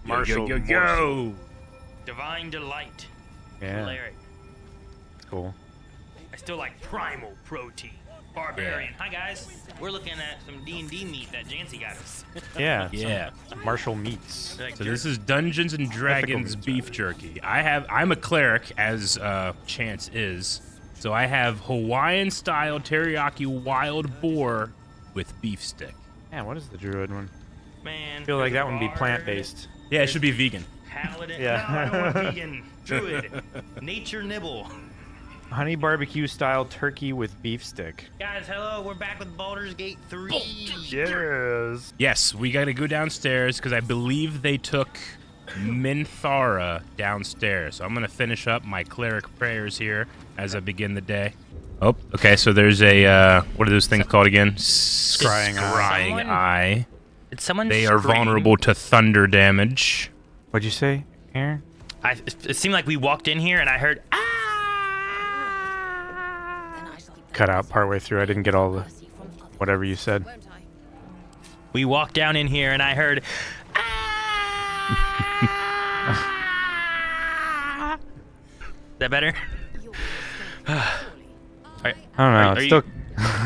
Marshall. Yo. Divine Delight. Yeah. Cleric. Cool. I still like Primal Protein. Barbarian. Hi guys. We're looking at some D&D meat that Jancy got us. Yeah. Yeah. Some Marshall meats. So this is Dungeons and Dragons beef jerky. I'm a cleric, as Chance is. So I have Hawaiian style teriyaki wild boar with beef stick. Yeah, what is the druid one? Man. I feel like that one would be Bard, plant-based. Yeah, it should be vegan. Paladin. Yeah. No, I don't want vegan. Druid. Nature nibble. Honey barbecue style turkey with beef stick. Guys, hello. We're back with Baldur's Gate 3. Yes. Yes, we got to go downstairs because I believe they took Minthara downstairs. So I'm going to finish up my cleric prayers here as I begin the day. Oh, okay. So there's a, what are those things called again? Scrying eye. Did someone They are scream? vulnerable to thunder damage. What'd you say, Aaron? It seemed like we walked in here and I heard, ah! Cut out partway through. I didn't get all the whatever you said. We walked down in here and I heard, ah! Is that better? I don't know. It's still.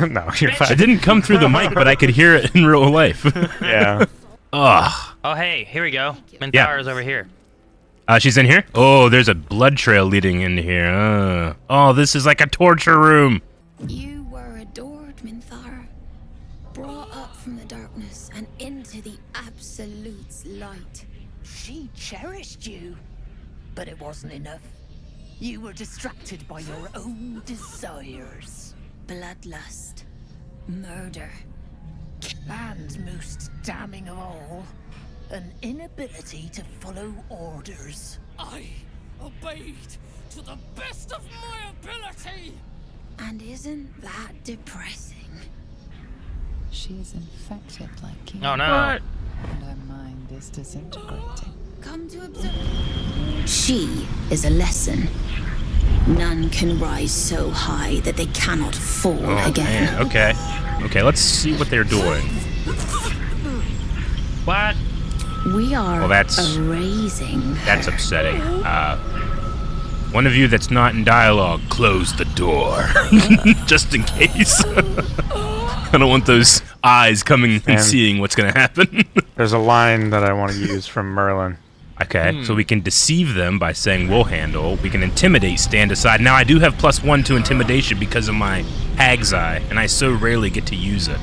No, you're It fine. didn't come through the mic, but I could hear it in real life. Yeah. Ugh. Oh, hey, here we go. Minthara's over here. She's in here? Oh, there's a blood trail leading into here. Oh, this is like a torture room. You were adored, Minthara. Brought up from the darkness and into the Absolute's light. She cherished you, but it wasn't enough. You were distracted by your own desires. Bloodlust. Murder. And most damning of all, an inability to follow orders. I obeyed to the best of my ability! And isn't that depressing? She is infected like you. Oh, no. And her mind is disintegrating. Come to observe. She is a lesson. None can rise so high that they cannot fall again. Man, okay. Okay, let's see what they're doing. What? We are Well, that's- erasing. That's upsetting. One of you that's not in dialogue, close the door. Just in case. I don't want those eyes coming and And- seeing what's going to happen. There's a line that I want to use from Merlin. Okay, so we can deceive them by saying we'll handle. We can intimidate, stand aside. Now, I do have +1 to intimidation because of my Hag's Eye, and I so rarely get to use it.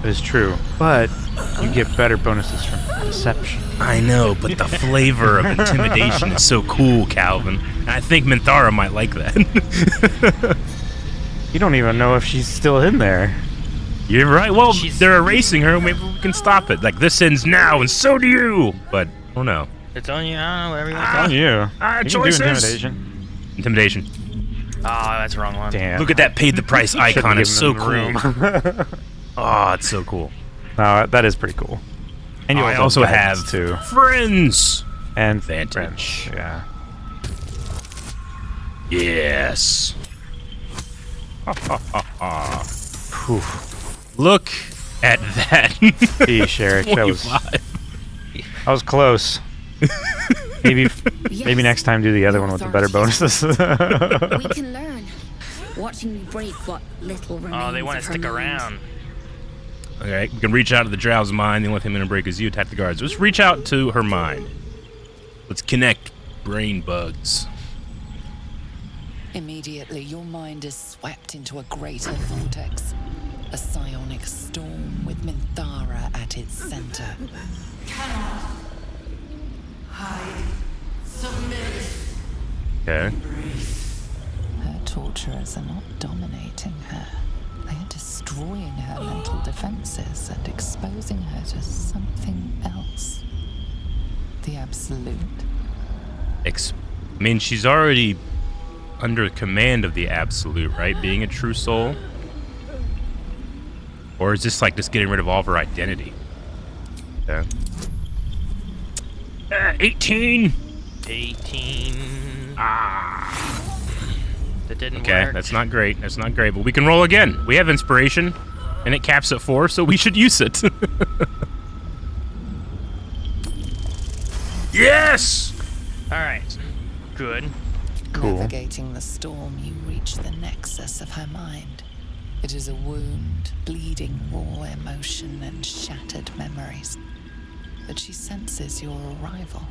It is true, but you get better bonuses from deception. I know, but the flavor of intimidation is so cool, Calvin. And I think Minthara might like that. You don't even know if she's still in there. You're right. Well, She's- they're erasing her. Maybe we can stop it. Like, this ends now, and so do you. But, I don't know. It's on you. I don't know, whatever you want. On you. You choices. can do intimidation. Intimidation. Oh, that's the wrong one. Damn. Look at that paid the price Should've icon. It's so given cool. them the room. Oh, it's so cool. No, that is pretty cool. And you I also have guidance, too. friends. And Vantage. friends, yeah. Yes. Ha ha ha ha. Whew. Look at that. Geesh, Eric, that was 25. close. maybe next time do the other one with the better bonuses. We can learn. Watching you break what little remains. Oh, they want of to her stick mind. around. Okay, we can reach out to the Drow's mind. The only thing I'm going to break is you. Attack the guards. Let's reach out to her mind. Let's connect brain bugs. Immediately, your mind is swept into a greater vortex. A psionic storm with Minthara at its center. Okay. Her torturers are not dominating her. They are destroying her mental defenses and exposing her to something else. The Absolute. I mean, she's already under command of the Absolute, right? Being a true soul? Or is this like just getting rid of all of her identity? Okay. 18! 18. That didn't Okay, work. that's not great. That's not great, but we can roll again. We have inspiration, and it caps at 4, so we should use it. Yes! All right. Good. Cool. Navigating the storm, you reach the nexus of her mind. It is a wound, bleeding raw emotion and shattered memories. But she senses your arrival.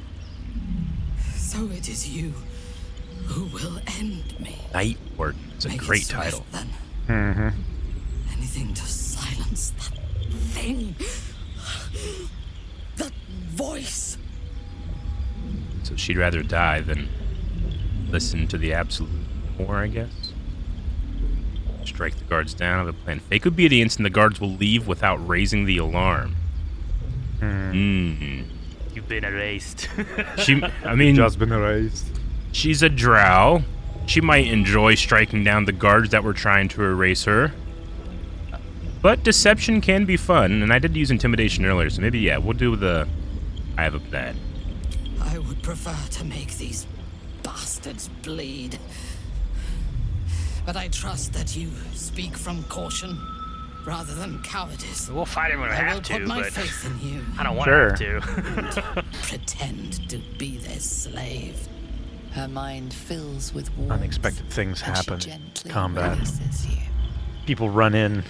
So it is you who will end me. Nightwarden. It's a Make it great swift, title. Then. Mm-hmm. Anything to silence that thing. That voice. So she'd rather die than listen to the absolute more, I guess. Strike the guards down. The plan. Fake obedience, and the guards will leave without raising the alarm. You've been erased. I mean, Just been erased. she's a drow. She might enjoy striking down the guards that were trying to erase her. But deception can be fun, and I did use intimidation earlier, so maybe, yeah, we'll do the... I have a plan. I would prefer to make these bastards bleed. But I trust that you speak from caution rather than cowardice. We'll fight him when we I will have to, put my but faith in you. I don't want Sure. to. Pretend to be their slave. Her mind fills with warmth. Unexpected things and she happen. gently Combat. releases you. People run in.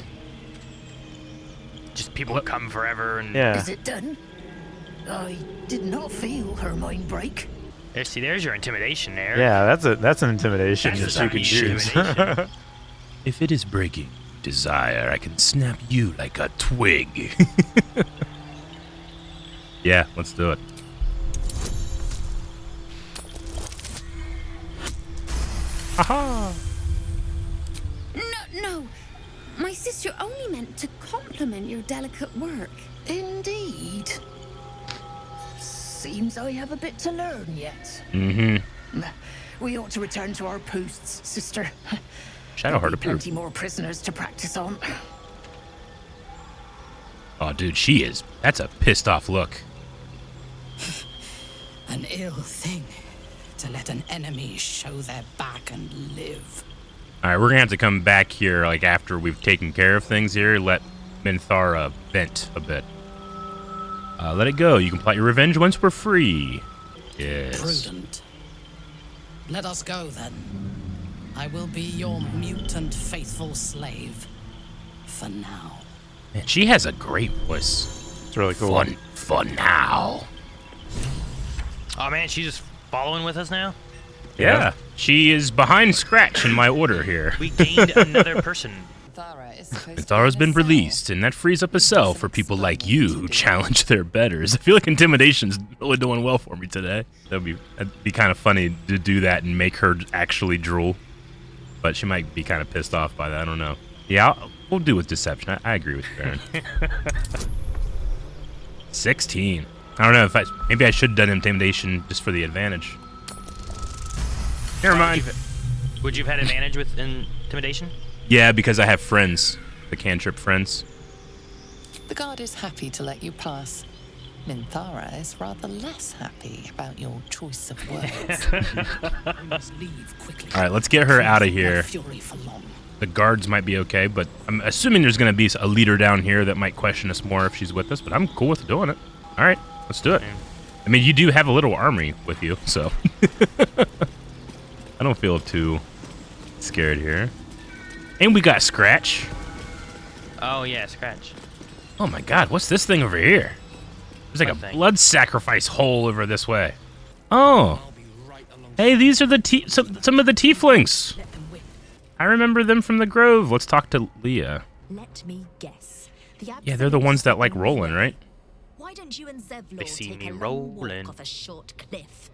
Just people come forever and Yeah. Is it done? I did not feel her mind break. there's your intimidation there. Yeah, that's an intimidation That's that you a can use. intimidation. If it is breaking desire, I can snap you like a twig. Yeah, let's do it. Haha! No. My sister only meant to compliment your delicate work. Indeed. Seems I have a bit to learn yet. Mm-hmm. We ought to return to our posts, sister. Shadowheart There'll be approved. plenty more prisoners to practice on. Oh, dude, she is. That's a pissed off look. An ill thing to let an enemy show their back and live. All right, we're gonna have to come back here, like after we've taken care of things here. Let Minthara vent a bit. Let it go. You can plot your revenge once we're free. Yes. Prudent. Let us go then. I will be your mutant faithful slave. For now. Man, she has a great voice. It's really cool. For now. Oh man, she's just following with us now. Yeah. She is behind Scratch in my order here. We gained another person. Minthara is supposed to Minthara's be in been a cell. released, and that frees up a cell for people like you who challenge their betters. I feel like intimidation's really doing well for me today. That'd be kind of funny to do that and make her actually drool. But she might be kind of pissed off by that. I don't know. Yeah, we'll do with deception. I agree with you, Baron. 16. I don't know if maybe I should have done intimidation just for the advantage. Never mind. Would you have had advantage with intimidation? Yeah, because I have friends, the cantrip friends. The guard is happy to let you pass. Minthara is rather less happy about your choice of words. I must leave quickly. All right, let's get her out of My here. fury for long. The guards might be okay, but I'm assuming there's going to be a leader down here that might question us more if she's with us, but I'm cool with doing it. All right, let's do it. I mean, you do have a little army with you, so I don't feel too scared here. And we got Scratch. Oh yeah, Scratch. Oh my god, what's this thing over here? There's like What a thing? blood sacrifice hole over this way. Oh. Hey, these are the some of the tieflings. Let them whip. I remember them from the Grove. Let's talk to Leah. Let me guess. Yeah, they're the ones that like rolling, right? Why don't you and Zevlor They see take me a long rolling. walk off a short cliff?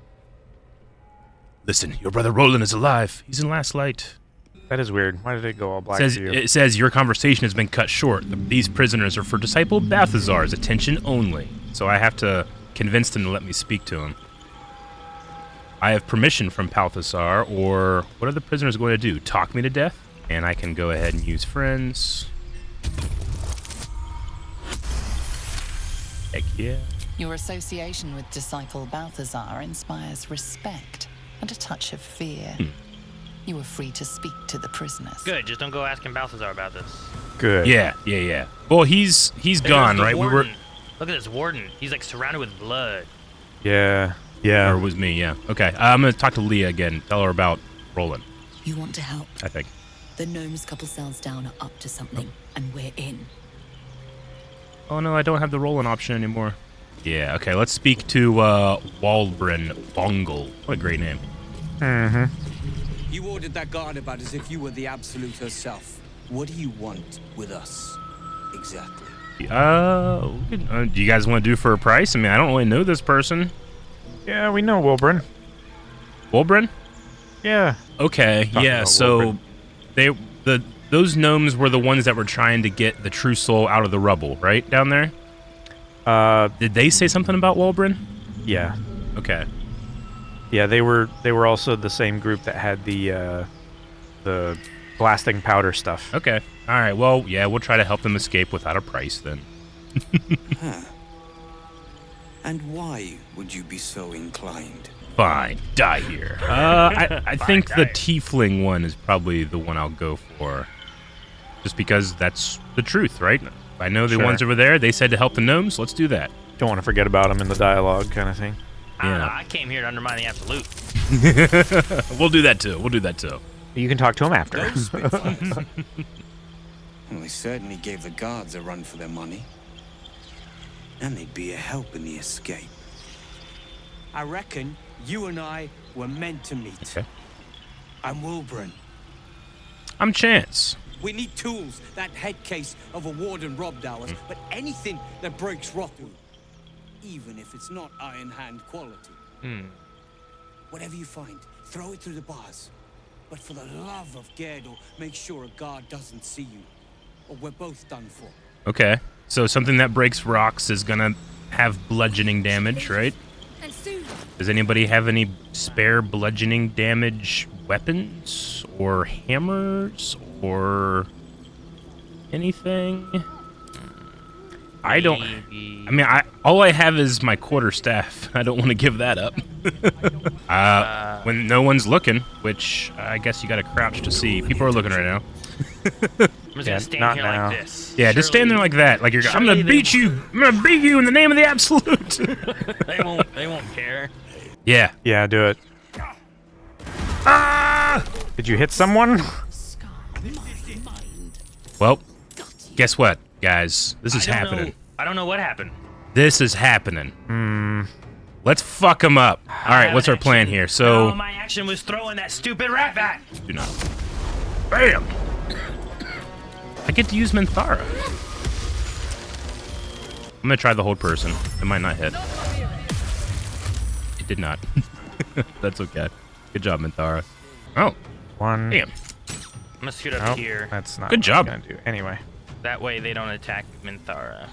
Listen, your brother Roland is alive. He's in last light. That is weird. Why did it go all black Says, to you? it says your conversation has been cut short. These prisoners are for disciple Balthazar's attention only. So I have to convince them to let me speak to him. I have permission from Balthazar, or what are the prisoners going to do? Talk me to death? And I can go ahead and use friends. Heck yeah. Your association with disciple Balthazar inspires respect and a touch of fear. You are free to speak to the prisoners. Good. Just don't go asking Balthazar about this. Good. Yeah. Well, he's There's gone, the right? Warden. Look at this warden. He's like surrounded with blood. Yeah. Yeah. Or it was me, yeah. Okay, I'm gonna talk to Leah again. Tell her about Roland, You want to help? I think. The gnomes couple cells down are up to something, and we're in. Oh no, I don't have the Roland option anymore. Yeah, okay, let's speak to Waldbrin Bongle. What a great name. Mm-hmm. You ordered that guard about as if you were the Absolute herself. What do you want with us, exactly? Do you guys want to do for a price? I mean, I don't really know this person. Yeah, we know Wilbrin. Waldbrin? Yeah. Okay, Talking yeah, about so those gnomes were the ones that were trying to get the true soul out of the rubble, right, down there? Did they say something about Waldbrin? Yeah. Okay. Yeah, they were also the same group that had the blasting powder stuff. Okay. All right. Well, yeah, we'll try to help them escape without a price then. Huh. And why would you be so inclined? Fine. Die here. I think the tiefling one is probably the one I'll go for. Just because that's the truth, right? I know the ones over there, they said to help the gnomes. Let's do that. Don't want to forget about them in the dialogue kind of thing. I don't know. I came here to undermine the absolute. We'll do that too. We'll do that too. You can talk to him after. Those Spitfires. Well, they certainly gave the guards a run for their money. And they'd be a help in the escape. I reckon you and I were meant to meet. Okay. I'm Wilbrin. I'm Chance. We need tools. That head case of a warden robbed ours, but anything that breaks Rothu, even if it's not Iron Hand quality. Whatever you find, throw it through the bars. But for the love of Gerdor, make sure a guard doesn't see you, or we're both done for. Okay. So something that breaks rocks is gonna have bludgeoning damage, right? Does anybody have any spare bludgeoning damage weapons or hammers or anything? I don't. I mean, all I have is my quarterstaff. I don't want to give that up. When no one's looking, which I guess you got to crouch to see. People are looking right now. I'm just gonna stand here like this. Yeah, just stand there like that. Like you're. I'm gonna beat you. I'm gonna beat you in the name of the absolute. They won't care. Yeah. Yeah, do it. Ah! Did you hit someone? Well, guess what, guys? This is happening. I don't know what happened. This is happening. Let's fuck them up. All right, what's our plan here? So. No, my action was throwing that stupid rat back. Do not. Bam! I get to use Minthara. I'm gonna try the hold person. It might not hit. It did not. That's okay. Good job, Minthara. Oh. One. Damn. I'm gonna scoot up here. That's not Good what job. I was gonna do. Anyway. That way they don't attack Minthara.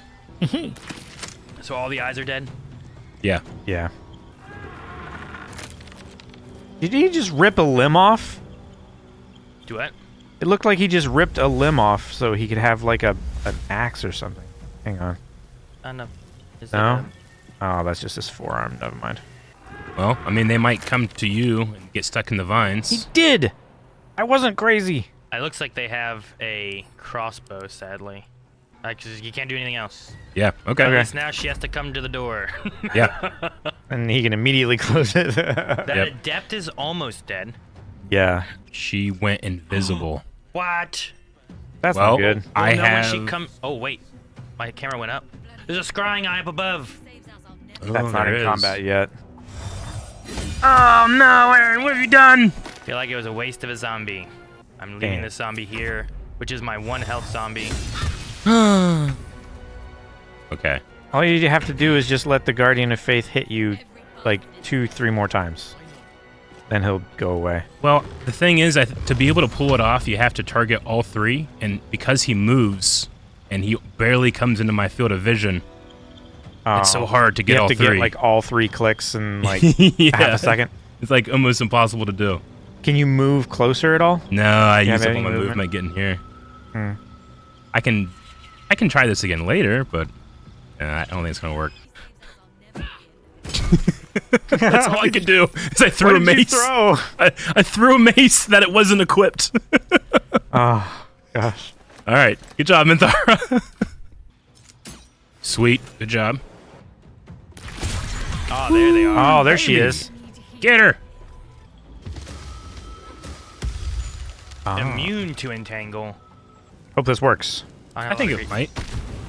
So all the eyes are dead? Yeah. Yeah. Did he just rip a limb off? Do what? It looked like he just ripped a limb off so he could have like an axe or something. Hang on. No. Is No? Oh, that's just his forearm. Never mind. Well, I mean, they might come to you and get stuck in the vines. He did! I wasn't crazy. It looks like they have a crossbow, sadly. Because you can't do anything else. Yeah, okay. At least now she has to come to the door. Yeah. And he can immediately close it. That Yep. adept is almost dead. Yeah. She went invisible. What? That's Well, not good. Well, I no, have. when she come. Oh wait, my camera went up. There's a scrying eye up above. Oh, That's not there in is. combat yet. Oh no, Aaron, what have you done? I feel like it was a waste of a zombie. I'm leaving Damn. this zombie here, which is my 1 health zombie. Okay. All you have to do is just let the Guardian of Faith hit you like 2-3 more times. Then he'll go away. Well, the thing is, to be able to pull it off, you have to target all 3, and because he moves and he barely comes into my field of vision, it's so hard to get all 3. You have to get like all 3 clicks in like Yeah. half a second. It's like almost impossible to do. Can you move closer at all? No, I You use have up all any my movement? movement getting here. Hmm. I can try this again later, but I don't think it's gonna work. That's all I could do. Is I threw What a did you mace. throw? I threw a mace that it wasn't equipped. Oh, gosh. All right, good job, Minthara. Sweet, good job. Oh, there they are. Oh, there she is. Get her. Immune to entangle. Hope this works. I think it might.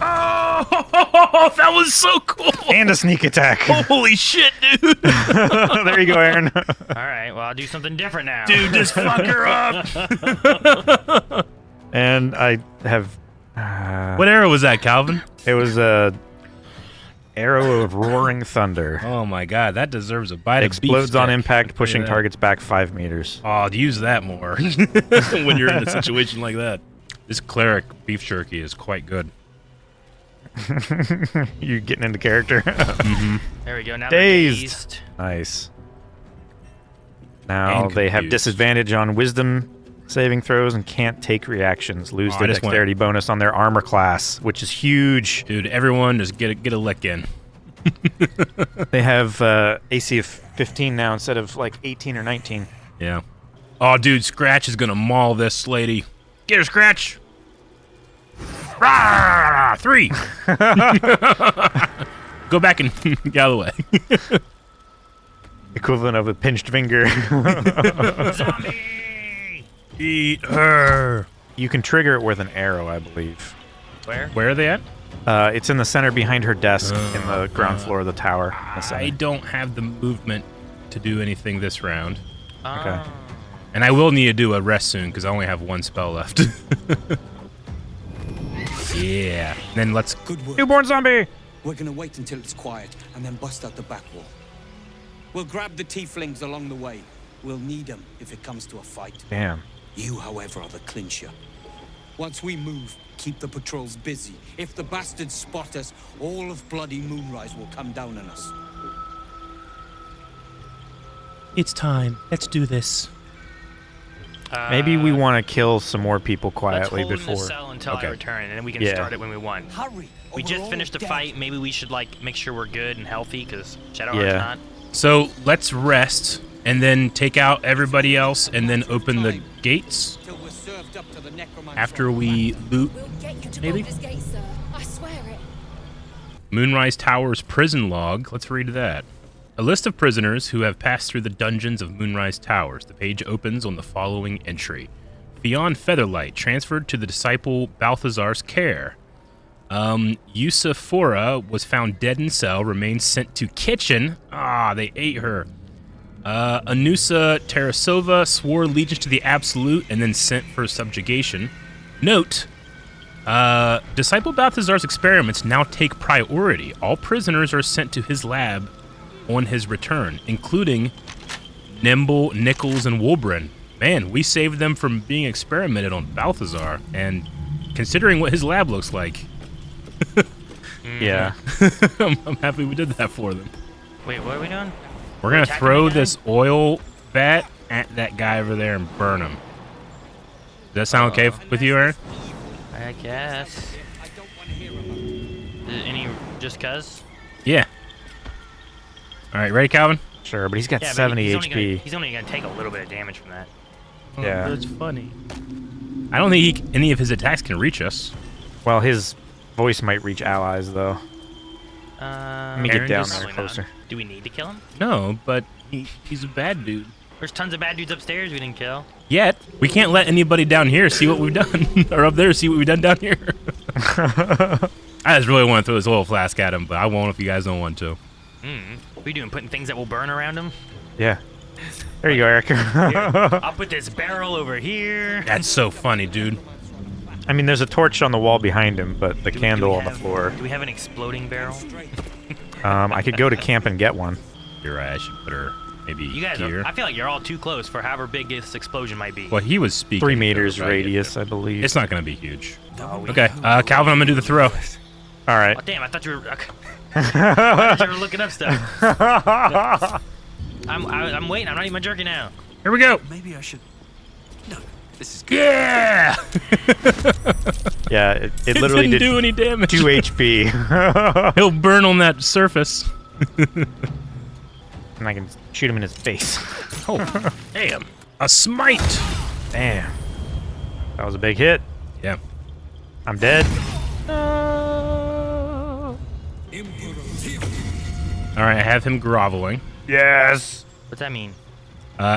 Oh, that was so cool. And a sneak attack. Holy shit, dude. There you go, Aaron. All right, well, I'll do something different now. Dude, just fuck her up. And I have... What arrow was that, Calvin? It was a arrow of roaring thunder. Oh my god, that deserves a bite Explodes of beef on stick. impact, pushing Look at that. targets back 5 meters. Oh, use that more when you're in a situation like that. This cleric beef jerky is quite good. You getting into character? There we go. Now Dazed. they're dazed. Nice. Now And they have confused. disadvantage on wisdom saving throws and can't take reactions. Lose Oh, the I just went- dexterity bonus on their armor class, which is huge. Dude, everyone just get a lick in. They have AC of 15 now instead of like 18 or 19. Yeah. Oh, dude, Scratch is gonna maul this lady. Get her, Scratch. Rah! 3. Go back and get out of the way. Equivalent of a pinched finger. Zombie! Eat her. You can trigger it with an arrow, I believe. Where? Where are they at? It's in the center behind her desk in the ground floor of the tower. in the center. I don't have the movement to do anything this round. Okay. And I will need to do a rest soon because I only have 1 spell left. Yeah. Then let's... Good work. Newborn zombie! We're gonna wait until it's quiet and then bust out the back wall. We'll grab the tieflings along the way. We'll need them if it comes to a fight. Damn. You, however, are the clincher. Once we move, keep the patrols busy. If the bastards spot us, all of bloody Moonrise will come down on us. It's time. Let's do this. Maybe we want to kill some more people Let's quietly hold in before. the cell until I return, and then we can Yeah. start it when we want. Hurry! We or just we're all finished a dead. fight. Maybe we should like make sure we're good and healthy, because Shadowheart's Yeah. not. So let's rest and then take out everybody else and then open the gates Till we're served up to the necromancer. after we loot We'll get you to Maybe. Baldur's Gate, sir. I swear it. Moonrise Tower's prison log. Let's read that. A list of prisoners who have passed through the dungeons of Moonrise Towers. The page opens on the following entry. Beyond Featherlight, transferred to the disciple Balthazar's care. Yusufora was found dead in cell, remains sent to kitchen. Ah, they ate her. Anusa Tarasova swore allegiance to the Absolute and then sent for subjugation. Note, Disciple Balthazar's experiments now take priority. All prisoners are sent to his lab on his return, including Nimble, Nichols, and Wolbrin. Man, we saved them from being experimented on Balthazar, and considering what his lab looks like, Yeah. I'm happy we did that for them. Wait, what are we doing? We're gonna attacking throw the guy? this oil vat at that guy over there and burn him. Does that sound okay with you, Aaron? I guess. I don't want to hear about it. Any just cuz? Yeah. All right, ready, Calvin? Sure, but he's got Yeah, but 70 he's HP. He's only gonna take a little bit of damage from that. Yeah. That's funny. I don't think any of his attacks can reach us. Well, his voice might reach allies, though. Let me get down there closer. Do we need to kill him? No, but he's a bad dude. There's tons of bad dudes upstairs we didn't kill. Yet, we can't let anybody down here see what we've done. Or up there see what we've done down here. I just really want to throw this oil flask at him, but I won't if you guys don't want to. What are you doing? Putting things that will burn around him? Yeah. There you go, Eric. I'll put this barrel over here. That's so funny, dude. I mean, there's a torch on the wall behind him, but the candle on the floor. Do we have an exploding barrel? I could go to camp and get one. You're right. I should put her maybe You guys, here. I feel like you're all too close for however big this explosion might be. Well, he was speaking. 3 meters right? radius, I believe. It's not going to be huge. No, Okay, Calvin, I'm going to do the throw. All right. Oh, damn, I thought you were. Okay. I thought you were looking up stuff. I'm waiting. I'm not even jerking now. Here we go. Maybe I should. No, this is Yeah! Yeah, it literally didn't did do any damage. 2 HP. He'll burn on that surface. And I can shoot him in his face. Oh, damn. A smite. Damn. That was a big hit. Yeah. I'm dead. All right, I have him groveling. Yes. What's that mean?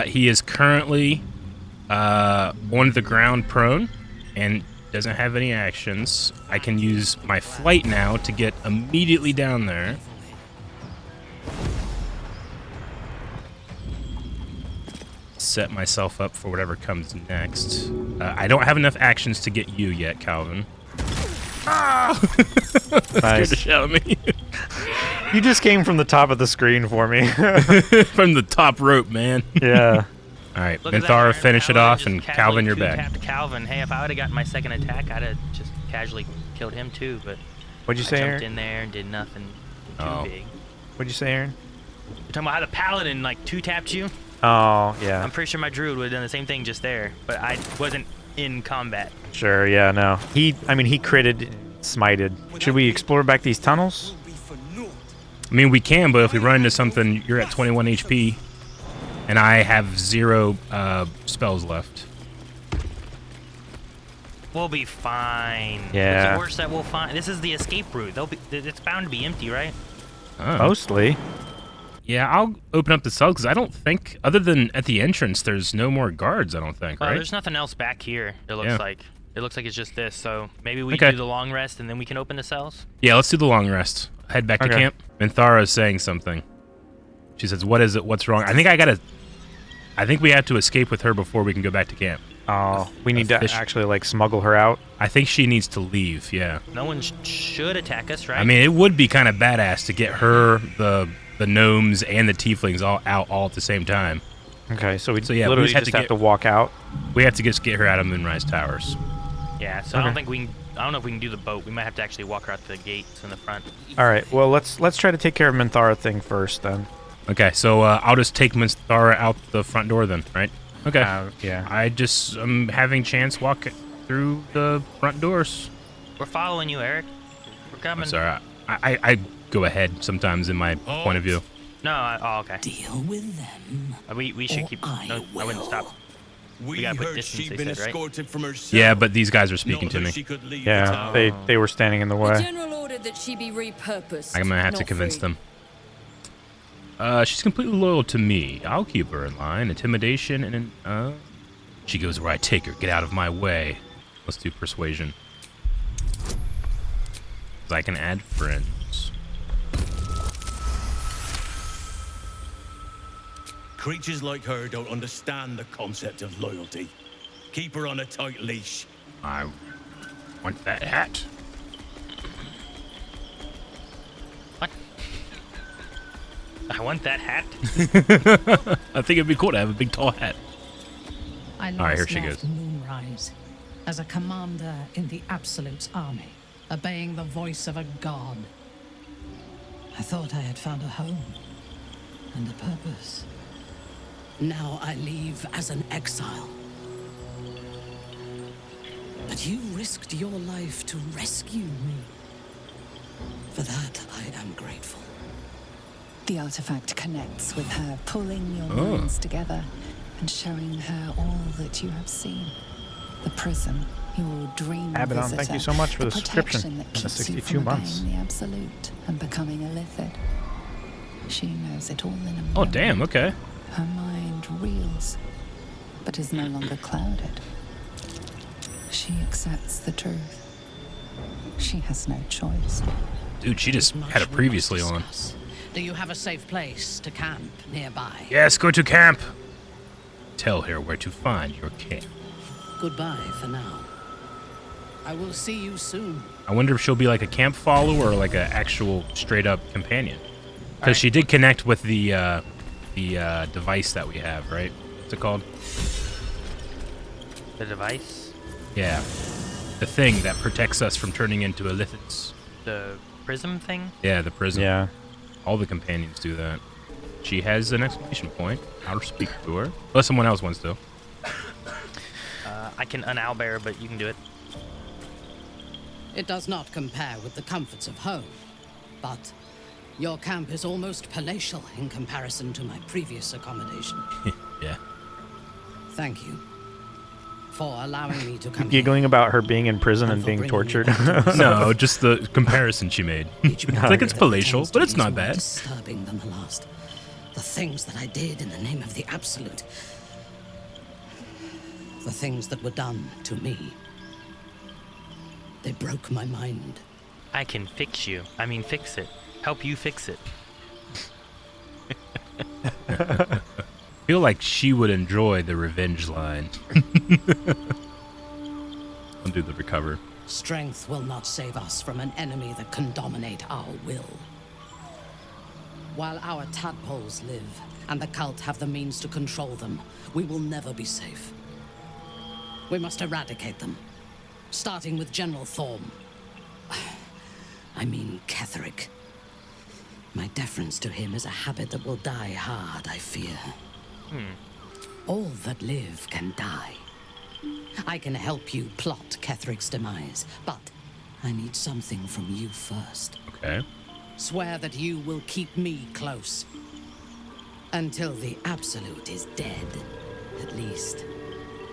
He is currently on the ground prone and doesn't have any actions. I can use my flight now to get immediately down there. Set myself up for whatever comes next. I don't have enough actions to get you yet, Calvin. Ah! Scared the shit out of me. You just came from the top of the screen for me. From the top rope, man. Yeah. All right, Look at that, Minthara, Aaron. finish it I off, would've and just Calvin, you're casually back. two-tapped Calvin. Hey, if I would have gotten my second attack, I'd have just casually killed him too. But What'd you I say, jumped Aaron? in there and did nothing too Oh. big. What'd you say, Aaron? You're talking about how the paladin like two-tapped you? Oh, yeah. I'm pretty sure my druid would have done the same thing just there, but I wasn't in combat. Sure, yeah, no. He critted, smited. Should we explore back these tunnels? I mean, we can, but if we run into something, you're at 21 HP, and I have 0 spells left. We'll be fine. Yeah. What's the worst that we'll find? This is the escape route. It's bound to be empty, right? Oh. Mostly. Yeah, I'll open up the cells, because I don't think, other than at the entrance, there's no more guards, I don't think, right? There's nothing else back here, it looks Yeah. like. It looks like it's just this, so maybe we Okay. do the long rest and then we can open the cells? Yeah, let's do the long rest. Head back to Okay. camp. Minthara is saying something. She says, what is it? What's wrong? I think we have to escape with her before we can go back to camp. Oh, we need to Fish. actually, like, smuggle her out. I think she needs to leave, yeah. No one should attack us, right? I mean, it would be kind of badass to get her, the gnomes, and the tieflings all out all at the same time. Okay, so we yeah, literally we just have have to to walk out. We have to just get her out of Moonrise Towers. yeah, so I don't think we can, I don't know if we can do the boat. We might have to actually walk her out the gates in the front. All right, well, let's try to take care of Minthara thing first, then. Okay, so I'll just take Minthara out the front door then, right? Okay. Yeah. I'm having Chance walk through the front doors. We're following you, Eric. We're coming. I'm sorry. I go ahead sometimes in my point of view. No, oh, okay. Deal with them. We should keep, I wouldn't stop. We gotta put heard distance, she'd they been said, right? escorted from her Yeah, cell. but these guys are speaking Not to that me. she could leave Yeah, the they were standing in the The way. general ordered that she be repurposed. I'm gonna have to not convince freed. them. She's completely loyal to me. I'll keep her in line. Intimidation and she goes where I take her. Get out of my way. Let's do persuasion. 'Cause I can add friends. Creatures like her don't understand the concept of loyalty. Keep her on a tight leash. I want that hat. What? I want that hat. I think it'd be cool to have a big tall hat. I All right, here last she left goes. Moonrise as a commander in the Absolute's army, obeying the voice of a god. I thought I had found a home and a purpose. Now I leave as an exile. But you risked your life to rescue me. For that, I am grateful. The artifact connects with her, pulling your Oh. minds together and showing her all that you have seen. The prison, your dream Abaddon, visitor, thank you so much for the subscription protection that in the keeps you 62 from months. obeying the Absolute and becoming a Lithid. She knows it all in a moment. Oh, damn, okay. Her mind reels, but is no longer clouded. She accepts the truth. She has no choice. Dude, she just Much had it we previously must on. discuss. Do you have a safe place to camp nearby? Yes, go to camp. Tell her where to find your camp. Goodbye for now. I will see you soon. I wonder if she'll be like a camp follower or like an actual straight up companion. Because she did connect with the device that we have, right? What's it called? The device? Yeah. The thing that protects us from turning into Illithids. The prism thing? Yeah, the prism. Yeah. All the companions do that. She has an exclamation point. I'll speak to her. Unless someone else wants to. I can unowlbear, but you can do it. It does not compare with the comforts of home, but your camp is almost palatial in comparison to my previous accommodation. Yeah. Thank you for allowing me to come Giggling here. about her being in prison and for being bringing tortured. me back to No, just the comparison she made. It's like it's palatial, Pretends to but it's be not more bad. Disturbing than the last. The things that I did in the name of the Absolute. The things that were done to me. They broke my mind. I can fix you. I mean, fix it. Help you fix it. I feel like she would enjoy the revenge line. I'll do the recover. Strength will not save us from an enemy that can dominate our will. While our tadpoles live, and the cult have the means to control them, we will never be safe. We must eradicate them, starting with General Thorm. I mean Ketheric. My deference to him is a habit that will die hard, I fear. All that live can die. I can help you plot Ketheric's demise, but I need something from you first. Okay. Swear that you will keep me close. Until the Absolute is dead, at least.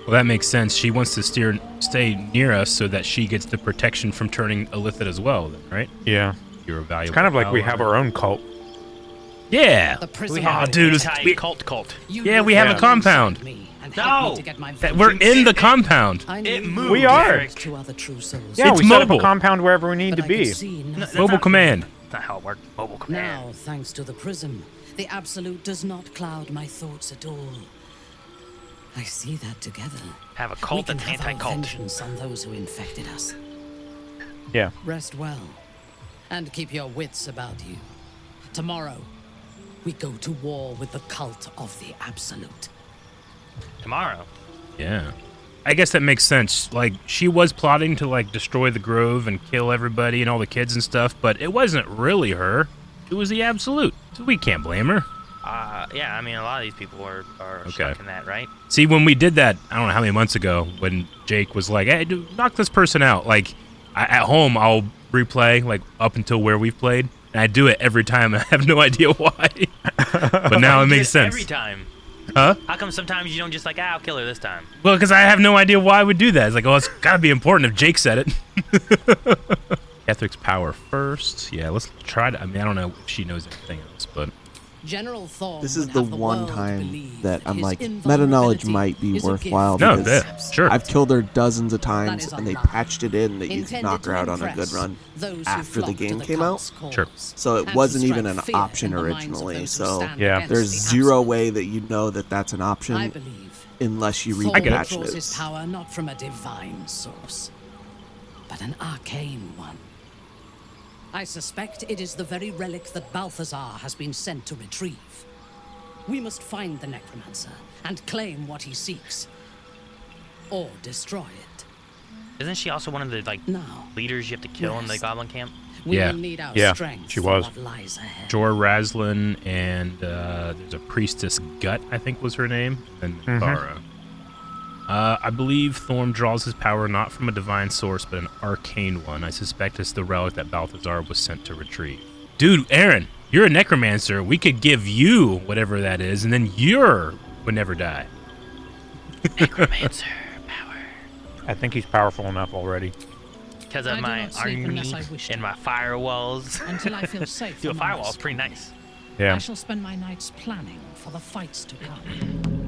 Well, that makes sense. She wants to stay near us so that she gets the protection from turning illithid as well, then, right? Yeah. You're a valuable It's kind of like we ally. have our own cult. Yeah. The prison We have Oh, dude, an cult. Yeah, we have a compound. No! We're in the compound. It moved. We are. Eric. To other true souls. Yeah, It's we set up mobile. a compound wherever we need But to I be. could see nothing. Mobile command. That's not how it works. Mobile command. Now, thanks to the prism, the Absolute does not cloud my thoughts at all. I see that together. Have a We cult can that's have our anti-cult. vengeance on those who infected us. Yeah. Rest well, and keep your wits about you. Tomorrow, we go to war with the cult of the Absolute. Tomorrow. Yeah. I guess that makes sense. Like, she was plotting to, like, destroy the grove and kill everybody and all the kids and stuff, but it wasn't really her. It was the Absolute. So we can't blame her. Yeah, I mean, a lot of these people are stuck in that, right? See, when we did that, I don't know how many months ago, when Jake was like, hey, dude, knock this person out. Like, at home, I'll replay, like, up until where we've played. And I do it every time. I have no idea why. But now it makes sense. Every time. Huh? How come sometimes you don't just like, I'll kill her this time? Well, because I have no idea why I would do that. It's like, oh, it's got to be important if Jake said it. Ketheric's power first. Yeah, let's try to. I mean, I don't know if she knows anything else, but. General Thorm This is would the have the one world time believe that I'm his like, meta knowledge might be is a worthwhile gift. No, because yeah, sure. I've killed her dozens of That times is a and they lie. patched it in that you could Intended knock her to out on a good impress run those who after the flock to game the came out. cult's cause, Sure. So and it to wasn't strike even an fear option in the minds of originally. those who So stand Yeah. against there's the zero Absolute. way that you know that that's an I option believe unless you read Thorm the patch draws his notes. power not from a divine source, but an arcane one. I suspect it is the very relic that Balthazar has been sent to retrieve. We must find the necromancer and claim what he seeks, or destroy it. Isn't she also one of the Now, leaders you have to kill in the rest. goblin camp? We Yeah. will need our Yeah, strength she for was. what lies ahead. Jor Raslin and there's a priestess Gut, I think was her name, and Minthara. I believe Thorm draws his power not from a divine source, but an arcane one. I suspect it's the relic that Balthazar was sent to retrieve. Dude, Aaron, you're a necromancer. We could give you whatever that is, and then would never die. Necromancer power. I think he's powerful enough already. Because I of do my not sleep army unless I wish to. and my firewalls. Until I feel safe. Dude, a among firewall's us. pretty nice. Yeah. I shall spend my nights planning for the fights to come.